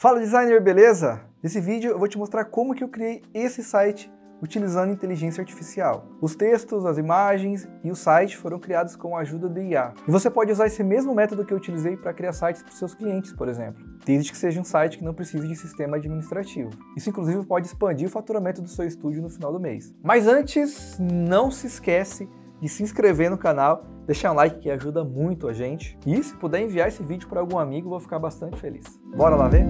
Fala designer, beleza? Nesse vídeo eu vou te mostrar como que eu criei esse site utilizando inteligência artificial. Os textos, as imagens e o site foram criados com a ajuda de IA. E você pode usar esse mesmo método que eu utilizei para criar sites para os seus clientes, por exemplo, desde que seja um site que não precise de sistema administrativo. Isso inclusive pode expandir o faturamento do seu estúdio no final do mês. Mas antes, não se esquece de se inscrever no canal, deixar um like que ajuda muito a gente. E se puder enviar esse vídeo para algum amigo, eu vou ficar bastante feliz. Bora lá ver?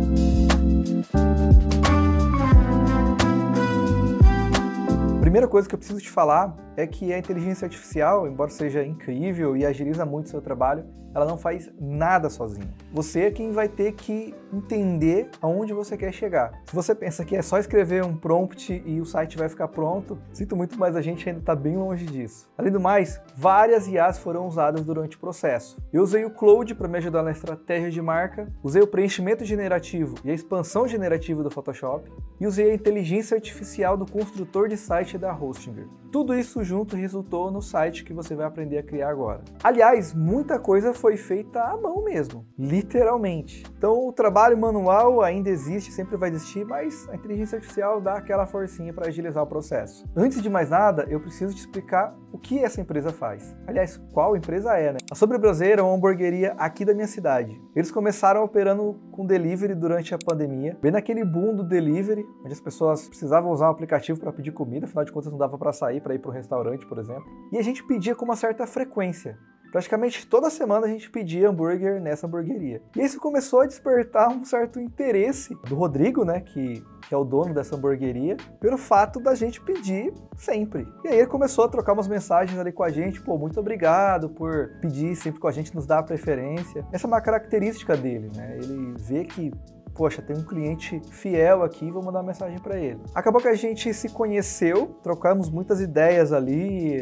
Primeira coisa que eu preciso te falar é que a inteligência artificial, embora seja incrível e agiliza muito o seu trabalho, ela não faz nada sozinha. Você é quem vai ter que entender aonde você quer chegar. Se você pensa que é só escrever um prompt e o site vai ficar pronto, sinto muito, mas a gente ainda está bem longe disso. Além do mais, várias IAs foram usadas durante o processo. Eu usei o Claude para me ajudar na estratégia de marca, usei o preenchimento generativo e a expansão generativa do Photoshop e usei a inteligência artificial do construtor de site da Hostinger. Tudo isso junto resultou no site que você vai aprender a criar agora. Aliás, muita coisa foi feita à mão mesmo, literalmente. Então o trabalho manual ainda existe, sempre vai existir, mas a inteligência artificial dá aquela forcinha para agilizar o processo. Antes de mais nada, eu preciso te explicar o que essa empresa faz. Aliás, qual empresa é, né? A Sobre Brasileira é uma hamburgueria aqui da minha cidade. Eles começaram operando com delivery durante a pandemia, bem naquele boom do delivery, onde as pessoas precisavam usar um aplicativo para pedir comida, afinal de contas não dava para sair, para ir para um restaurante, por exemplo. E a gente pedia com uma certa frequência. Praticamente toda semana a gente pedia hambúrguer nessa hamburgueria. E isso começou a despertar um certo interesse do Rodrigo, né, que é o dono dessa hamburgueria, pelo fato da gente pedir sempre. E aí ele começou a trocar umas mensagens ali com a gente, pô, muito obrigado por pedir sempre com a gente, nos dar a preferência. Essa é uma característica dele, né, ele vê que poxa, tem um cliente fiel aqui, vou mandar uma mensagem para ele. Acabou que a gente se conheceu, trocamos muitas ideias ali,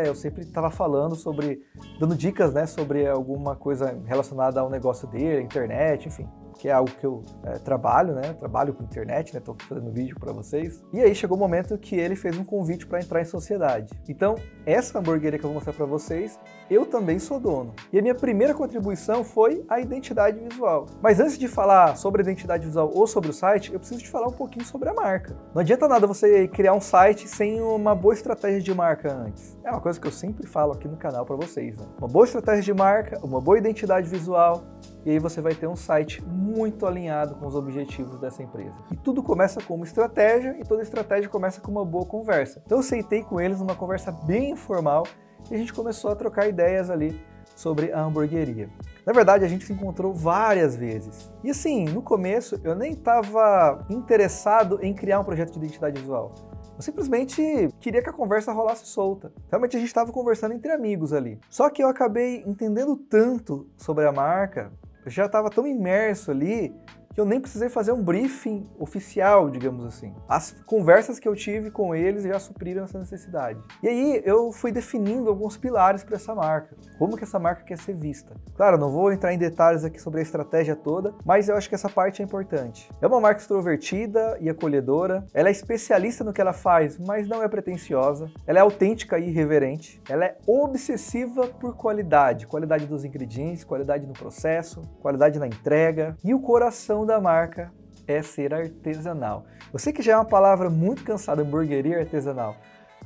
eu sempre estava falando sobre, dando dicas, né, sobre alguma coisa relacionada ao negócio dele, internet, enfim, que é algo que eu trabalho, né, trabalho com internet, né, tô fazendo vídeo para vocês. E aí chegou o momento que ele fez um convite para entrar em sociedade. Então, essa hamburgueria que eu vou mostrar para vocês, eu também sou dono. E a minha primeira contribuição foi a identidade visual. Mas antes de falar sobre a identidade visual ou sobre o site, eu preciso te falar um pouquinho sobre a marca. Não adianta nada você criar um site sem uma boa estratégia de marca antes. É uma coisa que eu sempre falo aqui no canal para vocês, né? Uma boa estratégia de marca, uma boa identidade visual, e aí você vai ter um site muito alinhado com os objetivos dessa empresa. E tudo começa com uma estratégia, e toda estratégia começa com uma boa conversa. Então eu sentei com eles numa conversa bem informal, e a gente começou a trocar ideias ali sobre a hamburgueria. Na verdade, a gente se encontrou várias vezes. E assim, no começo, eu nem estava interessado em criar um projeto de identidade visual. Eu simplesmente queria que a conversa rolasse solta. Realmente a gente estava conversando entre amigos ali. Só que eu acabei entendendo tanto sobre a marca, eu já estava tão imerso ali, que eu nem precisei fazer um briefing oficial, digamos assim. As conversas que eu tive com eles já supriram essa necessidade. E aí eu fui definindo alguns pilares para essa marca. Como que essa marca quer ser vista? Claro, não vou entrar em detalhes aqui sobre a estratégia toda, mas eu acho que essa parte é importante. É uma marca extrovertida e acolhedora. Ela é especialista no que ela faz, mas não é pretensiosa. Ela é autêntica e irreverente. Ela é obsessiva por qualidade. Qualidade dos ingredientes, qualidade no processo, qualidade na entrega. E o coração da marca é ser artesanal. Eu sei que já é uma palavra muito cansada, hamburgueria artesanal,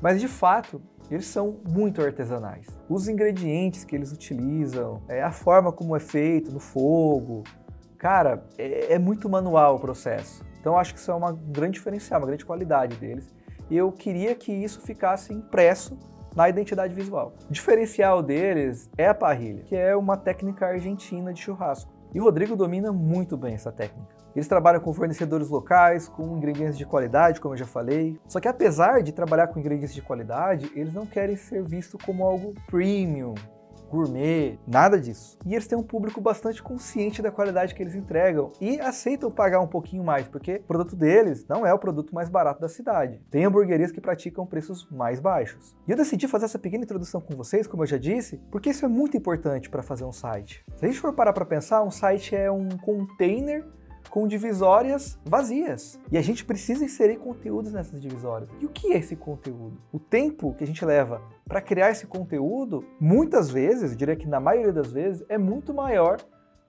mas de fato eles são muito artesanais. Os ingredientes que eles utilizam, a forma como é feito no fogo, cara, é muito manual o processo. Então eu acho que isso é uma grande diferencial, uma grande qualidade deles. E eu queria que isso ficasse impresso na identidade visual. O diferencial deles é a parrilha, que é uma técnica argentina de churrasco. E o Rodrigo domina muito bem essa técnica. Eles trabalham com fornecedores locais, com ingredientes de qualidade, como eu já falei. Só que apesar de trabalhar com ingredientes de qualidade, eles não querem ser vistos como algo premium, gourmet, nada disso. E eles têm um público bastante consciente da qualidade que eles entregam e aceitam pagar um pouquinho mais, porque o produto deles não é o produto mais barato da cidade. Tem hamburguerias que praticam preços mais baixos. E eu decidi fazer essa pequena introdução com vocês, como eu já disse, porque isso é muito importante para fazer um site. Se a gente for parar para pensar, um site é um container com divisórias vazias. E a gente precisa inserir conteúdos nessas divisórias. E o que é esse conteúdo? O tempo que a gente leva para criar esse conteúdo, muitas vezes, eu diria que na maioria das vezes, é muito maior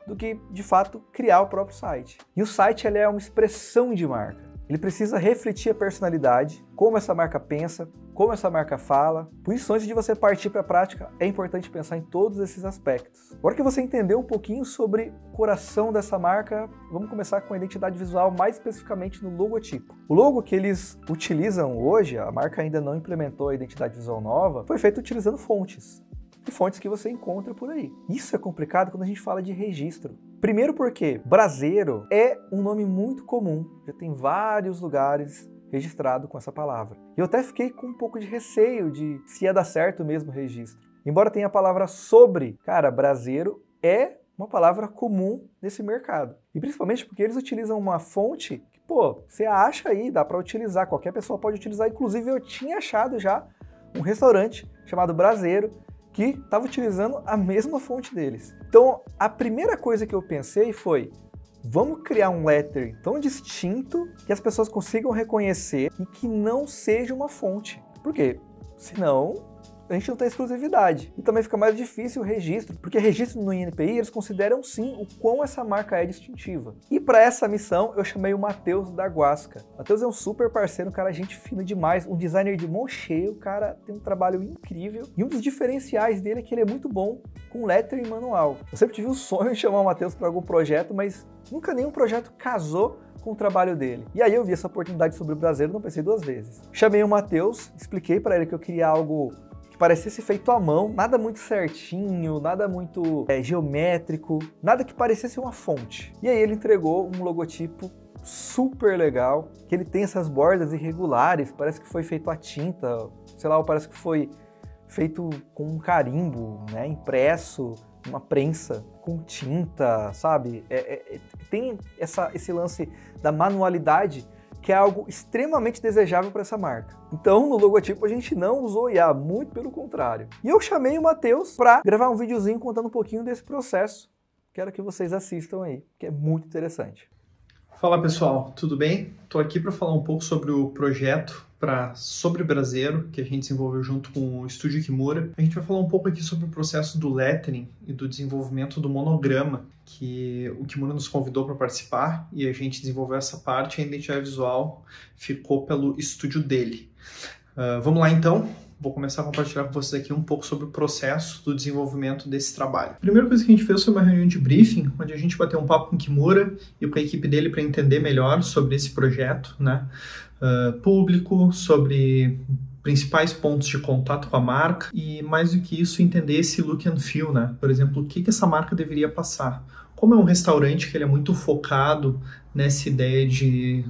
do que, de fato, criar o próprio site. E o site ele é uma expressão de marca. Ele precisa refletir a personalidade, como essa marca pensa, como essa marca fala. Por isso, antes de você partir para a prática, é importante pensar em todos esses aspectos. Agora que você entendeu um pouquinho sobre o coração dessa marca, vamos começar com a identidade visual, mais especificamente no logotipo. O logo que eles utilizam hoje, a marca ainda não implementou a identidade visual nova, foi feito utilizando fontes. E fontes que você encontra por aí. Isso é complicado quando a gente fala de registro. Primeiro porque braseiro é um nome muito comum, já tem vários lugares registrado com essa palavra. E eu até fiquei com um pouco de receio de se ia dar certo mesmo o registro. Embora tenha a palavra sobre, cara, braseiro é uma palavra comum nesse mercado. E principalmente porque eles utilizam uma fonte que, pô, você acha aí, dá para utilizar, qualquer pessoa pode utilizar. Inclusive eu tinha achado já um restaurante chamado Braseiro, que estava utilizando a mesma fonte deles. Então, a primeira coisa que eu pensei foi, vamos criar um lettering tão distinto que as pessoas consigam reconhecer e que não seja uma fonte. Por quê? Senão, a gente não tem exclusividade. E também fica mais difícil o registro, porque registro no INPI, eles consideram sim o quão essa marca é distintiva. E para essa missão, eu chamei o Matheus da Guasca. Matheus é um super parceiro, um cara gente fino demais, um designer de mão cheia, o cara tem um trabalho incrível. E um dos diferenciais dele é que ele é muito bom com lettering manual. Eu sempre tive o sonho de chamar o Matheus para algum projeto, mas nunca nenhum projeto casou com o trabalho dele. E aí eu vi essa oportunidade sobre o Braseiro, não pensei duas vezes. Chamei o Matheus, expliquei para ele que eu queria algo que parecesse feito à mão, nada muito certinho, nada muito geométrico, nada que parecesse uma fonte. E aí ele entregou um logotipo super legal, que ele tem essas bordas irregulares, parece que foi feito à tinta, sei lá, parece que foi feito com um carimbo, né, impresso, uma prensa com tinta, sabe? Tem esse lance da manualidade, que é algo extremamente desejável para essa marca. Então, no logotipo, a gente não usou IA, muito pelo contrário. E eu chamei o Matheus para gravar um videozinho contando um pouquinho desse processo. Quero que vocês assistam aí, que é muito interessante. Fala pessoal, tudo bem? Estou aqui para falar um pouco sobre o projeto sobre Braseiro, que a gente desenvolveu junto com o Estúdio Kimura. A gente vai falar um pouco aqui sobre o processo do lettering e do desenvolvimento do monograma, que o Kimura nos convidou para participar e a gente desenvolveu essa parte, a identidade visual ficou pelo estúdio dele. Vamos lá então? Vou começar a compartilhar com vocês aqui um pouco sobre o processo do desenvolvimento desse trabalho. A primeira coisa que a gente fez foi uma reunião de briefing, onde a gente bateu um papo com o Kimura e com a equipe dele para entender melhor sobre esse projeto, né? Público, sobre principais pontos de contato com a marca e, mais do que isso, entender esse look and feel, né? Por exemplo, o que essa marca deveria passar. Como é um restaurante que ele é muito focado nessa ideia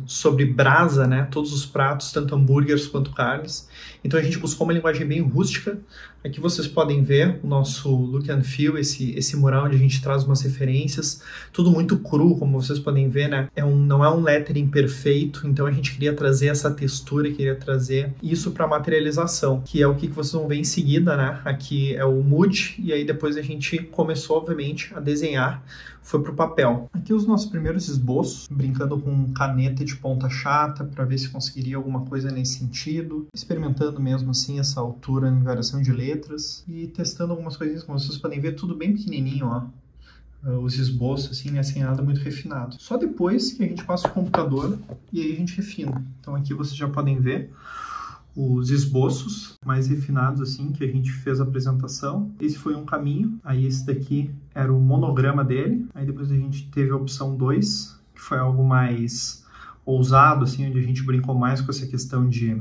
sobre brasa, né? Todos os pratos, tanto hambúrgueres quanto carnes. Então a gente buscou uma linguagem bem rústica. Aqui vocês podem ver o nosso look and feel, esse mural onde a gente traz umas referências. Tudo muito cru, como vocês podem ver, né? Não é um lettering perfeito, então a gente queria trazer essa textura, queria trazer isso para materialização, que é o que vocês vão ver em seguida, né? Aqui é o mood, e aí depois a gente começou, obviamente, a desenhar. Foi pro papel. Aqui os nossos primeiros esboços, brincando com caneta de ponta chata para ver se conseguiria alguma coisa nesse sentido, experimentando mesmo assim essa altura em variação de letras e testando algumas coisinhas, como vocês podem ver, tudo bem pequenininho, ó. Os esboços, assim, né, sem nada muito refinado. Só depois que a gente passa o computador e aí a gente refina. Então aqui vocês já podem ver os esboços mais refinados assim que a gente fez a apresentação. Esse foi um caminho, aí esse daqui era o monograma dele, aí depois a gente teve a opção 2, que foi algo mais ousado, assim, onde a gente brincou mais com essa questão de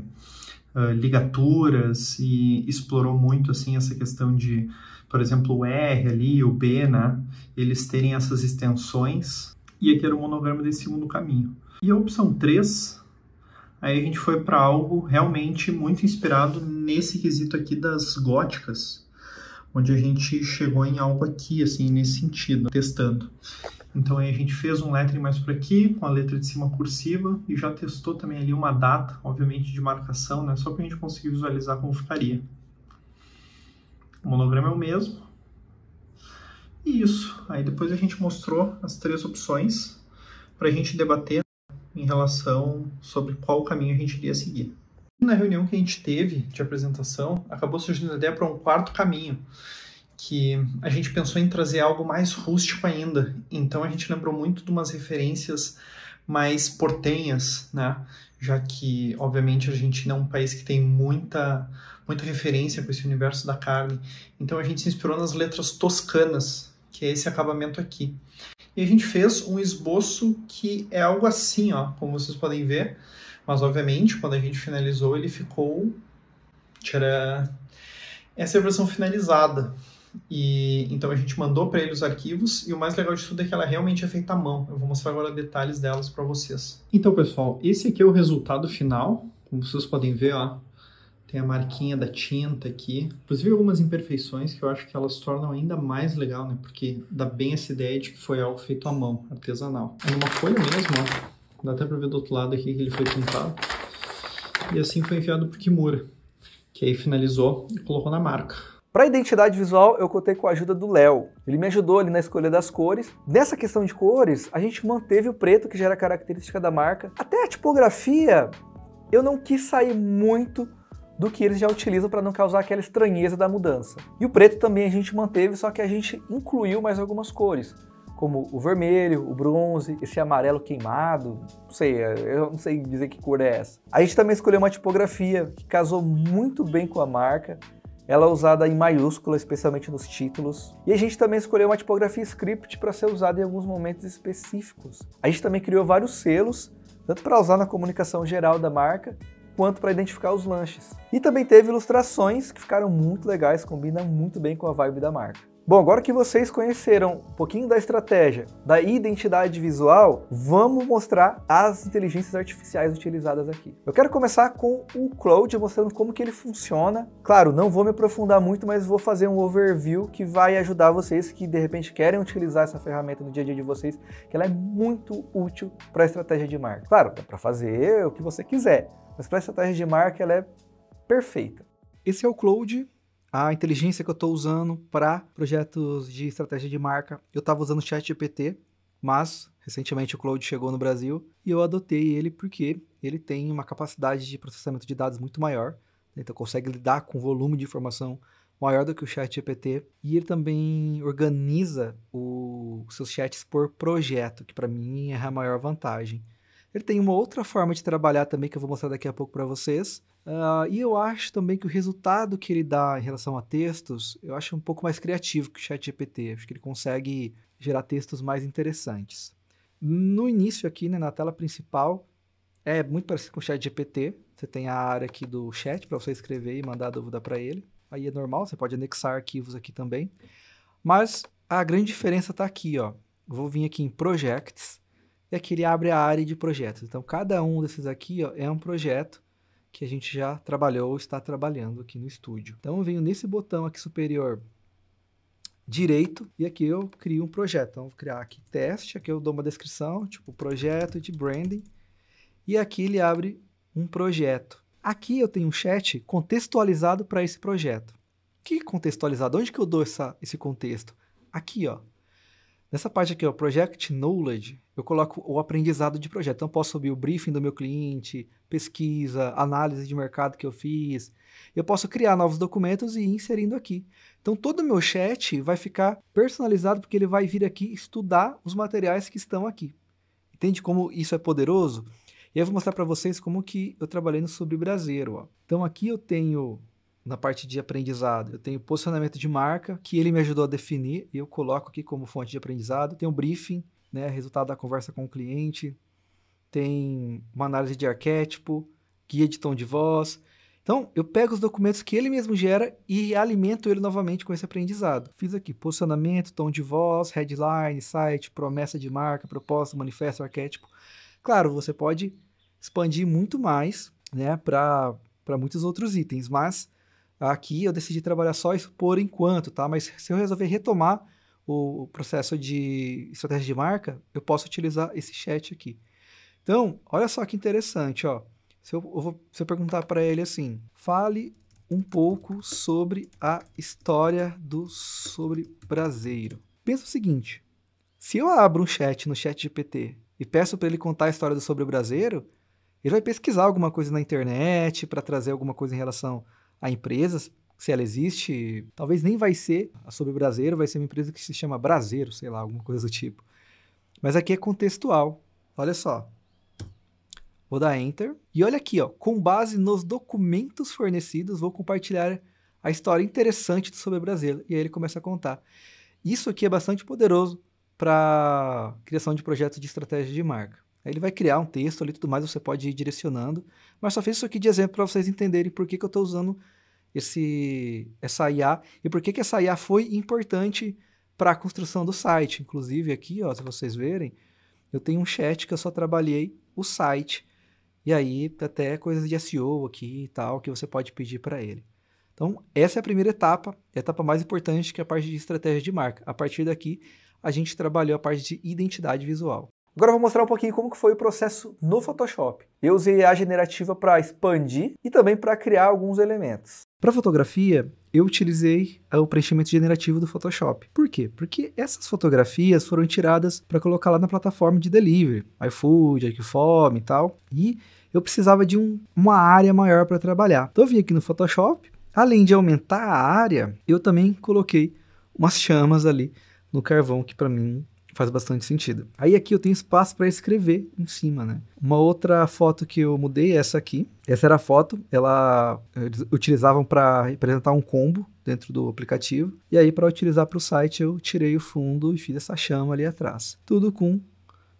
ligaturas e explorou muito assim essa questão de, por exemplo, o R ali, o B, né, eles terem essas extensões, e aqui era o monograma desse segundo caminho. E a opção 3, aí a gente foi para algo realmente muito inspirado nesse quesito aqui das góticas, onde a gente chegou em algo aqui, assim, nesse sentido, testando. Então aí a gente fez um lettering mais por aqui, com a letra de cima cursiva, e já testou também ali uma data, obviamente de marcação, né, só para a gente conseguir visualizar como ficaria. O monograma é o mesmo. E isso. Aí depois a gente mostrou as 3 opções para a gente debater em relação sobre qual caminho a gente iria seguir. Na reunião que a gente teve de apresentação, acabou surgindo a ideia para um quarto caminho, que a gente pensou em trazer algo mais rústico ainda. Então a gente lembrou muito de umas referências mais portenhas, né? Já que, obviamente, a Argentina é um país que tem muita referência com esse universo da carne. Então a gente se inspirou nas letras toscanas, que é esse acabamento aqui. E a gente fez um esboço que é algo assim, ó, como vocês podem ver. Mas, obviamente, quando a gente finalizou, ele ficou... Tcharam! Essa é a versão finalizada. E então a gente mandou para ele os arquivos, e o mais legal de tudo é que ela realmente é feita à mão. Eu vou mostrar agora detalhes delas para vocês. Então, pessoal, esse aqui é o resultado final. Como vocês podem ver, ó, tem a marquinha da tinta aqui. Inclusive algumas imperfeições que eu acho que elas tornam ainda mais legal, né? Porque dá bem essa ideia de que foi algo feito à mão, artesanal. É numa folha mesmo, ó. Dá até para ver do outro lado aqui que ele foi pintado. E assim foi enviado pro Kimura, que aí finalizou e colocou na marca. Para a identidade visual, eu contei com a ajuda do Léo. Ele me ajudou ali na escolha das cores. Nessa questão de cores, a gente manteve o preto, que já era característica da marca. Até a tipografia, eu não quis sair muito do que eles já utilizam para não causar aquela estranheza da mudança. E o preto também a gente manteve, só que a gente incluiu mais algumas cores, como o vermelho, o bronze, esse amarelo queimado, não sei, eu não sei dizer que cor é essa. A gente também escolheu uma tipografia que casou muito bem com a marca. Ela é usada em maiúscula, especialmente nos títulos. E a gente também escolheu uma tipografia script para ser usada em alguns momentos específicos. A gente também criou vários selos, tanto para usar na comunicação geral da marca, quanto para identificar os lanches. E também teve ilustrações que ficaram muito legais, combinam muito bem com a vibe da marca. Bom, agora que vocês conheceram um pouquinho da estratégia, da identidade visual, vamos mostrar as inteligências artificiais utilizadas aqui. Eu quero começar com o Claude, mostrando como que ele funciona. Claro, não vou me aprofundar muito, mas vou fazer um overview que vai ajudar vocês que de repente querem utilizar essa ferramenta no dia a dia de vocês, que ela é muito útil para a estratégia de marca. Claro, dá para fazer o que você quiser, mas para a estratégia de marca ela é perfeita. Esse é o Claude. A inteligência que eu estou usando para projetos de estratégia de marca. Eu estava usando o ChatGPT, mas recentemente o Claude chegou no Brasil e eu adotei ele porque ele tem uma capacidade de processamento de dados muito maior, então consegue lidar com volume de informação maior do que o ChatGPT, e ele também organiza os seus chats por projeto, que para mim é a maior vantagem. Ele tem uma outra forma de trabalhar também que eu vou mostrar daqui a pouco para vocês. E eu acho também que o resultado que ele dá em relação a textos, eu acho um pouco mais criativo que o ChatGPT. Acho que ele consegue gerar textos mais interessantes. No início aqui, né, na tela principal, é muito parecido com o ChatGPT. Você tem a área aqui do chat para você escrever e mandar a dúvida para ele. Aí é normal, você pode anexar arquivos aqui também. Mas a grande diferença está aqui, ó. Eu vou vir aqui em Projects. E aqui ele abre a área de projetos. Então, cada um desses aqui, ó, é um projeto que a gente já trabalhou ou está trabalhando aqui no estúdio. Então, eu venho nesse botão aqui superior direito e aqui eu crio um projeto. Então, eu vou criar aqui teste, aqui eu dou uma descrição, tipo projeto de branding, e aqui ele abre um projeto. Aqui eu tenho um chat contextualizado para esse projeto. Que contextualizado? Onde que eu dou esse contexto? Aqui, ó. Nessa parte aqui, ó, Project Knowledge, eu coloco o aprendizado de projeto. Então, eu posso subir o briefing do meu cliente, pesquisa, análise de mercado que eu fiz. Eu posso criar novos documentos e ir inserindo aqui. Então, todo o meu chat vai ficar personalizado porque ele vai vir aqui estudar os materiais que estão aqui. Entende como isso é poderoso? E aí eu vou mostrar para vocês como que eu trabalhei no Sobre Braseiro, ó. Então, aqui eu tenho... Na parte de aprendizado, eu tenho posicionamento de marca, que ele me ajudou a definir, e eu coloco aqui como fonte de aprendizado. Tem o briefing, né, resultado da conversa com o cliente. Tem uma análise de arquétipo, guia de tom de voz. Então, eu pego os documentos que ele mesmo gera e alimento ele novamente com esse aprendizado. Fiz aqui posicionamento, tom de voz, headline, site, promessa de marca, proposta, manifesto, arquétipo. Claro, você pode expandir muito mais, né, para muitos outros itens, mas... Aqui eu decidi trabalhar só isso por enquanto, tá? Mas se eu resolver retomar o processo de estratégia de marca, eu posso utilizar esse chat aqui. Então, olha só que interessante, ó. Se eu perguntar para ele assim, fale um pouco sobre a história do Sobre Braseiro. Pensa o seguinte, se eu abro um chat no ChatGPT e peço para ele contar a história do Sobre Braseiro, ele vai pesquisar alguma coisa na internet para trazer alguma coisa em relação a empresas, se ela existe, talvez nem vai ser a Sobre Braseiro, vai ser uma empresa que se chama Braseiro, sei lá, alguma coisa do tipo. Mas aqui é contextual. Olha só. Vou dar Enter. E olha aqui, ó, com base nos documentos fornecidos, vou compartilhar a história interessante do Sobre Brasil. E aí ele começa a contar. Isso aqui é bastante poderoso para criação de projetos de estratégia de marca. Aí ele vai criar um texto ali e tudo mais, você pode ir direcionando. Mas só fiz isso aqui de exemplo para vocês entenderem por que eu estou usando essa IA e por que essa IA foi importante para a construção do site. Inclusive aqui, ó, se vocês verem, eu tenho um chat que eu só trabalhei o site. E aí, até coisas de SEO aqui e tal, que você pode pedir para ele. Então, essa é a primeira etapa, a etapa mais importante, que é a parte de estratégia de marca. A partir daqui, a gente trabalhou a parte de identidade visual. Agora eu vou mostrar um pouquinho como que foi o processo no Photoshop. Eu usei a generativa para expandir e também para criar alguns elementos. Para fotografia, eu utilizei o preenchimento generativo do Photoshop. Por quê? Porque essas fotografias foram tiradas para colocar lá na plataforma de delivery, iFood, iQfome e tal. E eu precisava de uma área maior para trabalhar. Então eu vim aqui no Photoshop, além de aumentar a área, eu também coloquei umas chamas ali no carvão, que para mim faz bastante sentido. Aí aqui eu tenho espaço para escrever em cima, né? Uma outra foto que eu mudei é essa aqui. Essa era a foto, eles utilizavam para representar um combo dentro do aplicativo. E aí para utilizar para o site eu tirei o fundo e fiz essa chama ali atrás. Tudo com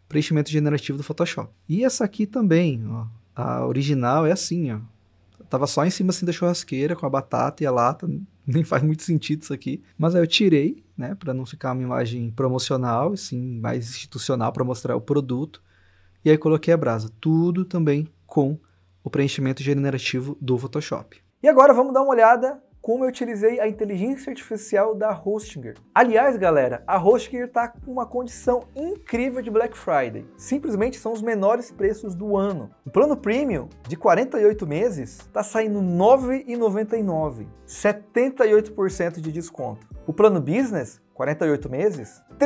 preenchimento generativo do Photoshop. E essa aqui também, ó, a original é assim, ó. Tava só em cima assim da churrasqueira com a batata e a lata, nem faz muito sentido isso aqui. Mas aí eu tirei, né, para não ficar uma imagem promocional, e sim mais institucional para mostrar o produto. E aí coloquei a brasa. Tudo também com o preenchimento generativo do Photoshop. E agora vamos dar uma olhada como eu utilizei a inteligência artificial da Hostinger. Aliás, galera, a Hostinger está com uma condição incrível de Black Friday. Simplesmente são os menores preços do ano. O plano Premium de 48 meses está saindo R$ 9,99, 78% de desconto. O plano Business, 48 meses, R$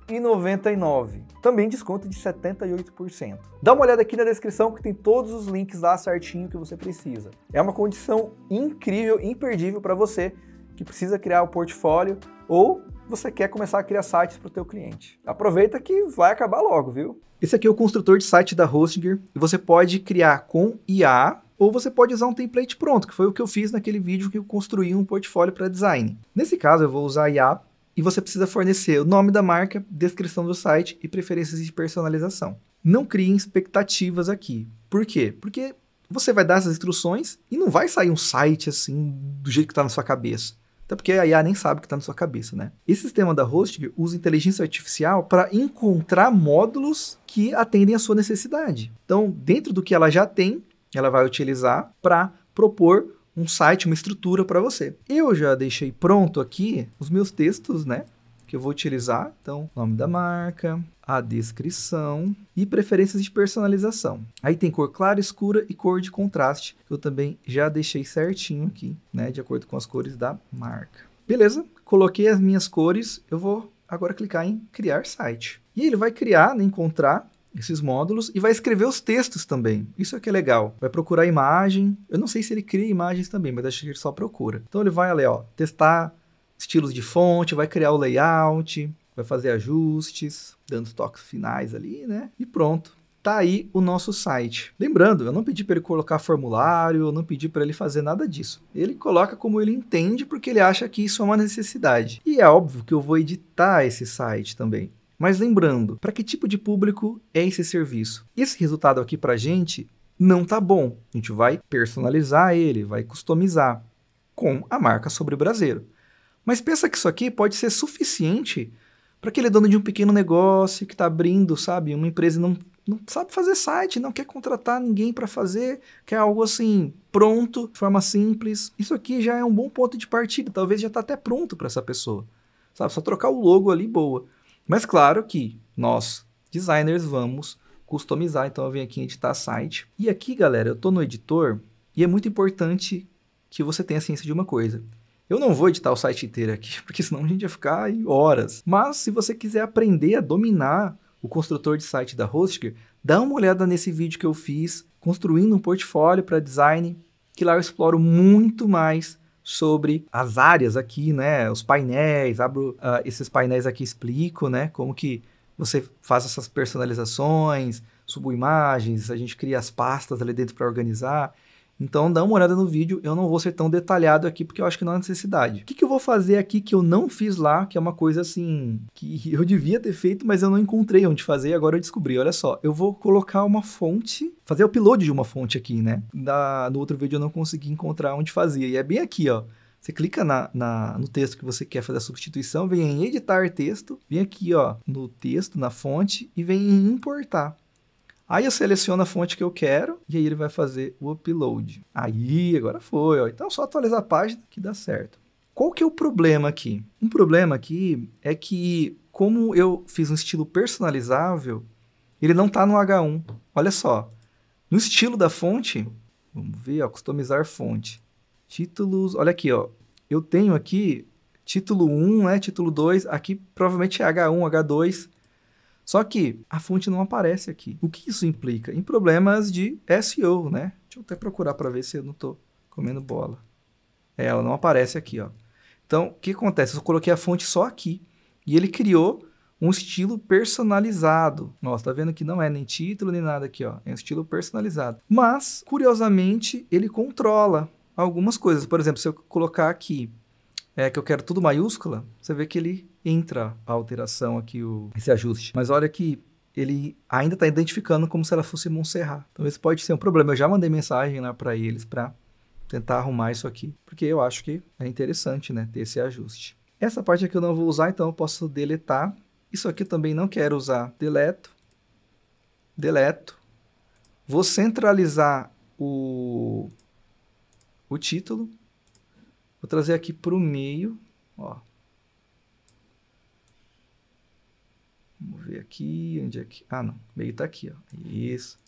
13,99, também desconto de 78%. Dá uma olhada aqui na descrição que tem todos os links lá certinho que você precisa. É uma condição incrível, imperdível para você que precisa criar o portfólio ou você quer começar a criar sites para o teu cliente. Aproveita que vai acabar logo, viu? Esse aqui é o construtor de site da Hostinger e você pode criar com IA ou você pode usar um template pronto, que foi o que eu fiz naquele vídeo que eu construí um portfólio para design. Nesse caso eu vou usar IA e você precisa fornecer o nome da marca, descrição do site e preferências de personalização. Não criem expectativas aqui. Por quê? Porque você vai dar essas instruções e não vai sair um site assim do jeito que está na sua cabeça. Até porque a IA nem sabe o que está na sua cabeça, né? Esse sistema da Hostinger usa inteligência artificial para encontrar módulos que atendem à sua necessidade. Então, dentro do que ela já tem, ela vai utilizar para propor um site, uma estrutura para você. Eu já deixei pronto aqui os meus textos, né? Que eu vou utilizar. Então, nome da marca, a descrição e preferências de personalização. Aí tem cor clara, escura e cor de contraste, que eu também já deixei certinho aqui, né? De acordo com as cores da marca. Beleza? Coloquei as minhas cores. Eu vou agora clicar em criar site. E ele vai criar, né, encontrar esses módulos e vai escrever os textos também. Isso é que é legal. Vai procurar imagem. Eu não sei se ele cria imagens também, mas acho que ele só procura. Então ele vai ali, ó, testar estilos de fonte, vai criar o layout, vai fazer ajustes, dando os toques finais ali, né? E pronto. Tá aí o nosso site. Lembrando, eu não pedi para ele colocar formulário, eu não pedi para ele fazer nada disso. Ele coloca como ele entende, porque ele acha que isso é uma necessidade. E é óbvio que eu vou editar esse site também. Mas lembrando, para que tipo de público é esse serviço? Esse resultado aqui para a gente não tá bom. A gente vai personalizar ele, vai customizar com a marca Sobre Braseiro. Mas pensa que isso aqui pode ser suficiente para aquele dono de um pequeno negócio que está abrindo, sabe? Uma empresa não sabe fazer site, não quer contratar ninguém para fazer, quer algo assim pronto, de forma simples. Isso aqui já é um bom ponto de partida, talvez já está até pronto para essa pessoa. Sabe? Só trocar o logo ali, boa. Mas claro que nós, designers, vamos customizar. Então eu venho aqui em editar site. E aqui, galera, eu estou no editor e é muito importante que você tenha ciência de uma coisa. Eu não vou editar o site inteiro aqui, porque senão a gente vai ficar aí horas. Mas se você quiser aprender a dominar o construtor de site da Hostinger, dá uma olhada nesse vídeo que eu fiz, construindo um portfólio para design, que lá eu exploro muito mais sobre as áreas aqui, né? Os painéis, abro esses painéis aqui, explico, né? Como que você faz essas personalizações, subo imagens, a gente cria as pastas ali dentro para organizar. Então dá uma olhada no vídeo, eu não vou ser tão detalhado aqui porque eu acho que não há necessidade. O que eu vou fazer aqui que eu não fiz lá, que é uma coisa assim, que eu devia ter feito, mas eu não encontrei onde fazer e agora eu descobri. Olha só, eu vou colocar uma fonte, fazer o upload de uma fonte aqui, né? No outro vídeo eu não consegui encontrar onde fazia, e é bem aqui, ó. Você clica no texto que você quer fazer a substituição, vem em editar texto, vem aqui, ó, no texto, na fonte, e vem em importar. Aí eu seleciono a fonte que eu quero e aí ele vai fazer o upload. Aí, agora foi, ó. Então é só atualizar a página que dá certo. Qual que é o problema aqui? Um problema aqui é que, como eu fiz um estilo personalizável, ele não está no H1. Olha só, no estilo da fonte, vamos ver, ó, customizar fonte. Títulos, olha aqui, ó. Eu tenho aqui título 1, né, título 2, aqui provavelmente é H1, H2. Só que a fonte não aparece aqui. O que isso implica? Em problemas de SEO, né? Deixa eu até procurar para ver se eu não estou comendo bola. Ela não aparece aqui, ó. Então, o que acontece? Eu coloquei a fonte só aqui e ele criou um estilo personalizado. Nossa, tá vendo que não é nem título nem nada aqui, ó. É um estilo personalizado. Mas, curiosamente, ele controla algumas coisas. Por exemplo, se eu colocar aqui que eu quero tudo maiúscula, você vê que ele entra a alteração aqui, esse ajuste. Mas olha que ele ainda está identificando como se ela fosse Montserrat. Então esse pode ser um problema. Eu já mandei mensagem lá para eles para tentar arrumar isso aqui, porque eu acho que é interessante, né, ter esse ajuste. Essa parte aqui eu não vou usar, então eu posso deletar. Isso aqui eu também não quero usar. Deleto. Vou centralizar o título. Vou trazer aqui para o meio, ó. Vamos ver aqui, onde é que... Ah, não, o meio está aqui, ó. Isso.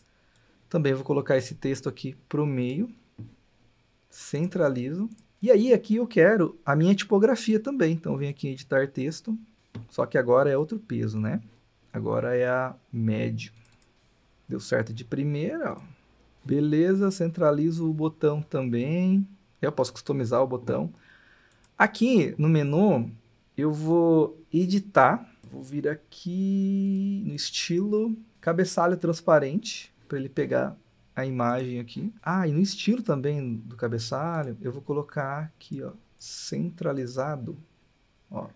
Também vou colocar esse texto aqui para o meio. Centralizo. E aí, aqui eu quero a minha tipografia também. Então, venho aqui em editar texto. Só que agora é outro peso, né? Agora é a médio. Deu certo de primeira, ó. Beleza, centralizo o botão também. Eu posso customizar o botão. Aqui no menu, eu vou editar. Vou vir aqui no estilo cabeçalho transparente, para ele pegar a imagem aqui. Ah, e no estilo também do cabeçalho, eu vou colocar aqui, ó, centralizado, ó,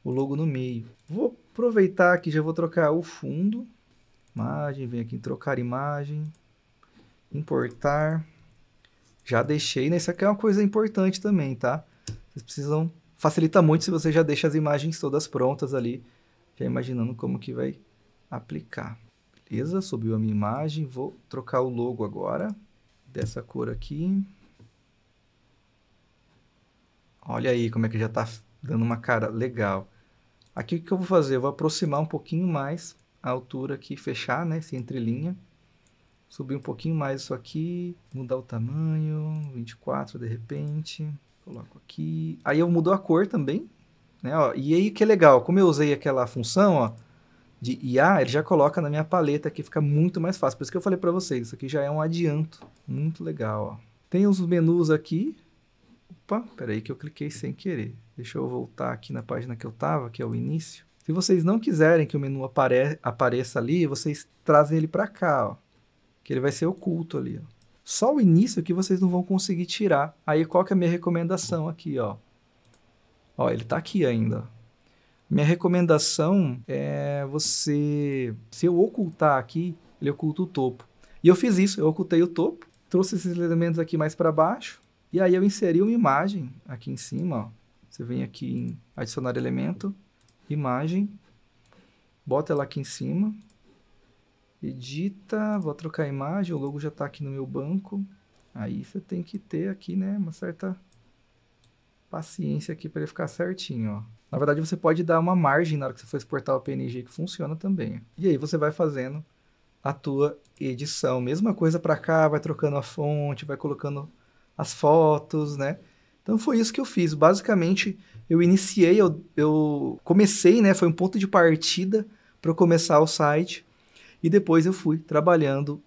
o logo no meio. Vou aproveitar que já vou trocar o fundo. Imagem, vem aqui em trocar imagem, importar. Já deixei, né? Isso aqui é uma coisa importante também, tá? Vocês precisam... Facilita muito se você já deixa as imagens todas prontas ali, já imaginando como que vai aplicar. Beleza? Subiu a minha imagem. Vou trocar o logo agora, dessa cor aqui. Olha aí como é que já tá dando uma cara legal. Aqui o que eu vou fazer? Eu vou aproximar um pouquinho mais a altura aqui, fechar, né, esse entrelinha. Subir um pouquinho mais isso aqui, mudar o tamanho, 24 de repente, coloco aqui. Aí eu mudo a cor também, né? Ó, e aí que é legal, como eu usei aquela função, ó, de IA, ele já coloca na minha paleta aqui, fica muito mais fácil. Por isso que eu falei para vocês, isso aqui já é um adianto, muito legal, ó. Tem os menus aqui. Opa, peraí que eu cliquei sem querer. Deixa eu voltar aqui na página que eu tava, que é o início. Se vocês não quiserem que o menu apareça ali, vocês trazem ele para cá, ó. Que ele vai ser oculto ali, ó. Só o início que vocês não vão conseguir tirar. Aí qual que é a minha recomendação aqui, ó? Ó, ele tá aqui ainda. Minha recomendação é você... Se eu ocultar aqui, ele oculta o topo. E eu fiz isso, eu ocultei o topo, trouxe esses elementos aqui mais para baixo, e aí eu inseri uma imagem aqui em cima, ó. Você vem aqui em adicionar elemento, imagem, bota ela aqui em cima, edita, vou trocar a imagem, o logo já está aqui no meu banco. Aí você tem que ter aqui, né, uma certa paciência aqui para ele ficar certinho, ó. Na verdade, você pode dar uma margem na hora que você for exportar o PNG, que funciona também. E aí você vai fazendo a tua edição. Mesma coisa para cá, vai trocando a fonte, vai colocando as fotos, né? Então foi isso que eu fiz. Basicamente, eu iniciei, eu comecei, né, foi um ponto de partida para eu começar o site. E depois eu fui trabalhando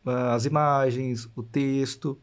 as imagens, o texto.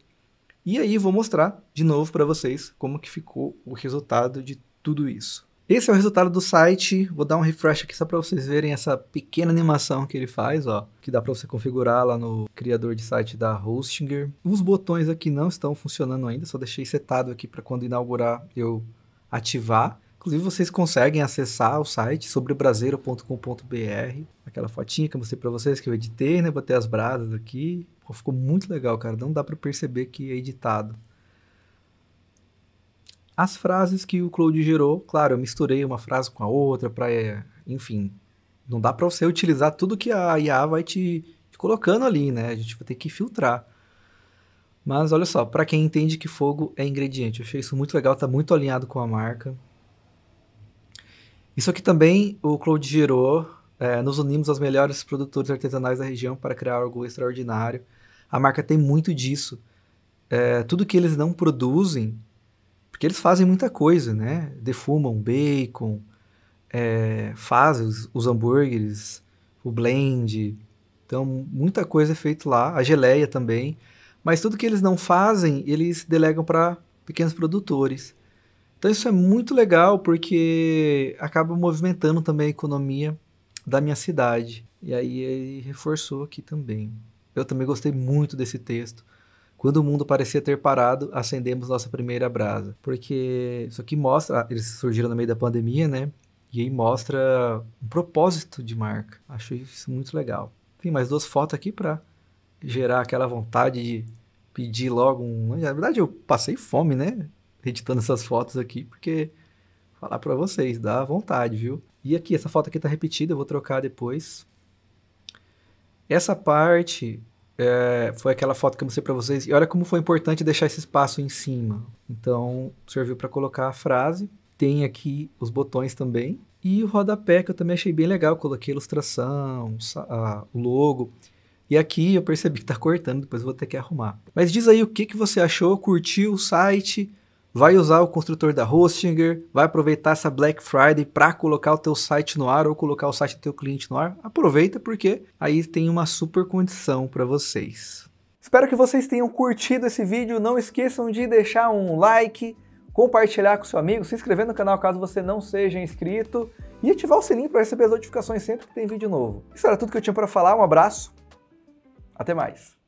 E aí vou mostrar de novo para vocês como que ficou o resultado de tudo isso. Esse é o resultado do site, vou dar um refresh aqui só para vocês verem essa pequena animação que ele faz, ó, que dá para você configurar lá no criador de site da Hostinger. Os botões aqui não estão funcionando ainda, só deixei setado aqui para quando inaugurar eu ativar. Inclusive vocês conseguem acessar o site sobrebraseiro.com.br, aquela fotinha que eu mostrei para vocês que eu editei, né, botei as brasas aqui. Pô, ficou muito legal, cara, não dá para perceber que é editado. As frases que o Claude gerou, claro, eu misturei uma frase com a outra para, enfim, não dá para você utilizar tudo que a IA vai te colocando ali, né? A gente vai ter que filtrar. Mas olha só, para quem entende que fogo é ingrediente, eu achei isso muito legal, tá muito alinhado com a marca. Isso aqui também o Claude gerou, nos unimos aos melhores produtores artesanais da região para criar algo extraordinário. A marca tem muito disso. Tudo que eles não produzem, porque eles fazem muita coisa, né? Defumam bacon, fazem os hambúrgueres, o blend. Então, muita coisa é feita lá. A geleia também. Mas tudo que eles não fazem, eles delegam para pequenos produtores. Então, isso é muito legal porque acaba movimentando também a economia da minha cidade. E aí ele reforçou aqui também. Eu também gostei muito desse texto. Quando o mundo parecia ter parado, acendemos nossa primeira brasa. Porque isso aqui mostra, eles surgiram no meio da pandemia, né? E aí mostra um propósito de marca. Acho isso muito legal. Tem mais 2 fotos aqui para gerar aquela vontade de pedir logo um... Na verdade, eu passei fome, né? Editando essas fotos aqui, porque falar para vocês, dá vontade, viu? E aqui, essa foto aqui tá repetida, eu vou trocar depois. Essa parte... foi aquela foto que eu mostrei para vocês. E olha como foi importante deixar esse espaço em cima. Então, serviu para colocar a frase. Tem aqui os botões também. E o rodapé, que eu também achei bem legal. Coloquei a ilustração, o logo. E aqui eu percebi que está cortando, depois eu vou ter que arrumar. Mas diz aí o que você achou, curtiu o site? Vai usar o construtor da Hostinger? Vai aproveitar essa Black Friday para colocar o teu site no ar ou colocar o site do teu cliente no ar? Aproveita porque aí tem uma super condição para vocês. Espero que vocês tenham curtido esse vídeo. Não esqueçam de deixar um like, compartilhar com seu amigo, se inscrever no canal caso você não seja inscrito e ativar o sininho para receber as notificações sempre que tem vídeo novo. Isso era tudo que eu tinha para falar. Um abraço. Até mais.